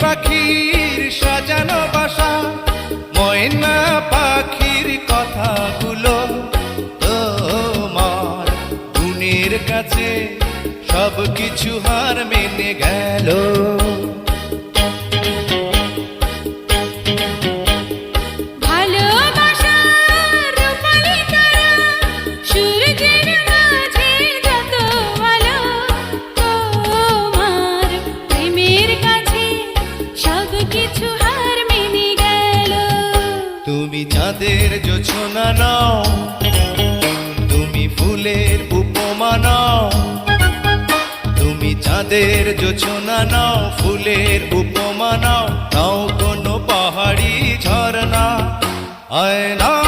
পাখির সাজানো বাসা, ময়না পাখির কথাগুলো তোমার গুণের কাছে সবকিছু হার মেনে গেল। তুমি চাঁদের জোছনা নাও, তুমি ফুলের উপমা নাও, তুমি চাঁদের জোছনা নাও, ফুলের উপমা নাও, নাও কোনো পাহাড়ি ঝরনা, আয় না